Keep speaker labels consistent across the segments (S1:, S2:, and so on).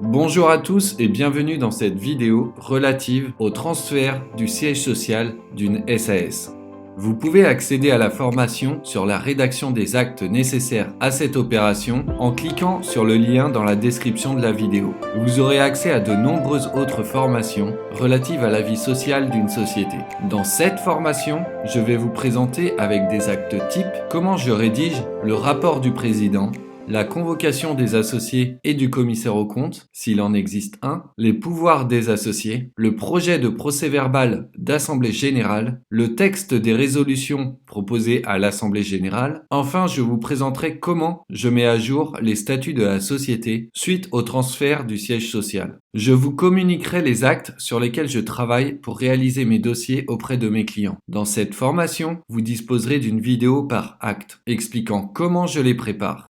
S1: Bonjour à tous et bienvenue dans cette vidéo relative au transfert du siège social d'une SAS. Vous pouvez accéder à la formation sur la rédaction des actes nécessaires à cette opération en cliquant sur le lien dans la description de la vidéo. Vous aurez accès à de nombreuses autres formations relatives à la vie sociale d'une société. Dans cette formation, je vais vous présenter avec des actes types comment je rédige le rapport du président, la convocation des associés et du commissaire aux comptes, s'il en existe un, les pouvoirs des associés, le projet de procès-verbal d'assemblée générale, le texte des résolutions proposées à l'assemblée générale. Enfin, je vous présenterai comment je mets à jour les statuts de la société suite au transfert du siège social. Je vous communiquerai les actes sur lesquels je travaille pour réaliser mes dossiers auprès de mes clients. Dans cette formation, vous disposerez d'une vidéo par acte expliquant comment je les prépare.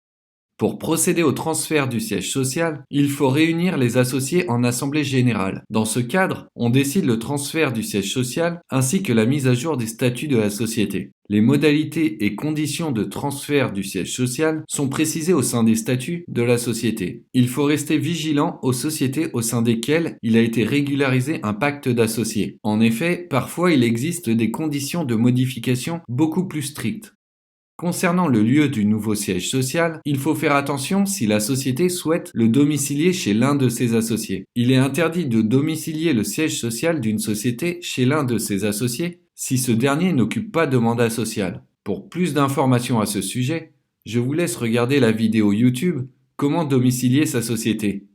S1: Pour procéder au transfert du siège social, il faut réunir les associés en assemblée générale. Dans ce cadre, on décide le transfert du siège social ainsi que la mise à jour des statuts de la société. Les modalités et conditions de transfert du siège social sont précisées au sein des statuts de la société. Il faut rester vigilant aux sociétés au sein desquelles il a été régularisé un pacte d'associés. En effet, parfois il existe des conditions de modification beaucoup plus strictes. Concernant le lieu du nouveau siège social, il faut faire attention si la société souhaite le domicilier chez l'un de ses associés. Il est interdit de domicilier le siège social d'une société chez l'un de ses associés si ce dernier n'occupe pas de mandat social. Pour plus d'informations à ce sujet, je vous laisse regarder la vidéo YouTube « Comment domicilier sa société ».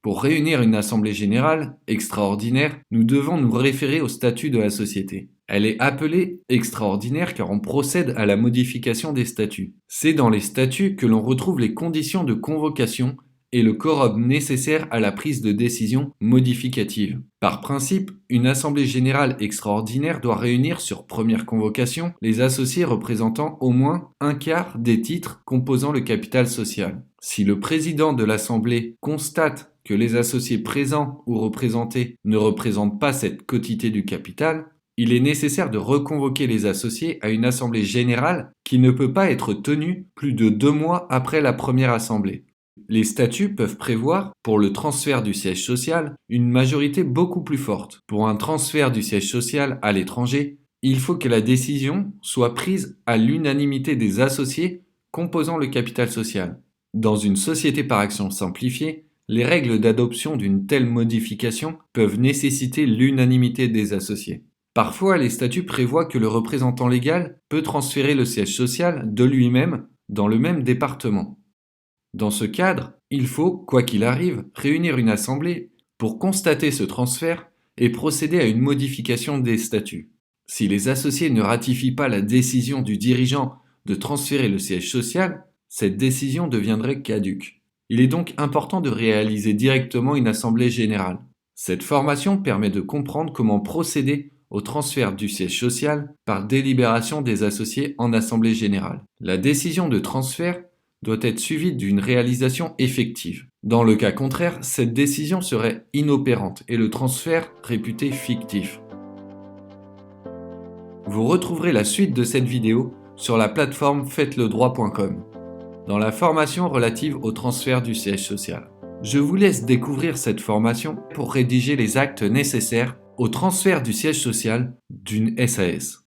S1: Pour réunir une assemblée générale extraordinaire, nous devons nous référer au statut de la société. Elle est appelée extraordinaire car on procède à la modification des statuts. C'est dans les statuts que l'on retrouve les conditions de convocation et le quorum nécessaire à la prise de décision modificative. Par principe, une assemblée générale extraordinaire doit réunir sur première convocation les associés représentant au moins un quart des titres composant le capital social. Si le président de l'assemblée constate que les associés présents ou représentés ne représentent pas cette quotité du capital, il est nécessaire de reconvoquer les associés à une assemblée générale qui ne peut pas être tenue plus de 2 mois après la première assemblée. Les statuts peuvent prévoir, pour le transfert du siège social, une majorité beaucoup plus forte. Pour un transfert du siège social à l'étranger, il faut que la décision soit prise à l'unanimité des associés composant le capital social. Dans une société par action simplifiée, les règles d'adoption d'une telle modification peuvent nécessiter l'unanimité des associés. Parfois, les statuts prévoient que le représentant légal peut transférer le siège social de lui-même dans le même département. Dans ce cadre, il faut, quoi qu'il arrive, réunir une assemblée pour constater ce transfert et procéder à une modification des statuts. Si les associés ne ratifient pas la décision du dirigeant de transférer le siège social, cette décision deviendrait caduque. Il est donc important de réaliser directement une assemblée générale. Cette formation permet de comprendre comment procéder au transfert du siège social par délibération des associés en assemblée générale. La décision de transfert doit être suivie d'une réalisation effective. Dans le cas contraire, cette décision serait inopérante et le transfert réputé fictif. Vous retrouverez la suite de cette vidéo sur la plateforme faites-le-droit.com dans la formation relative au transfert du siège social. Je vous laisse découvrir cette formation pour rédiger les actes nécessaires au transfert du siège social d'une SAS.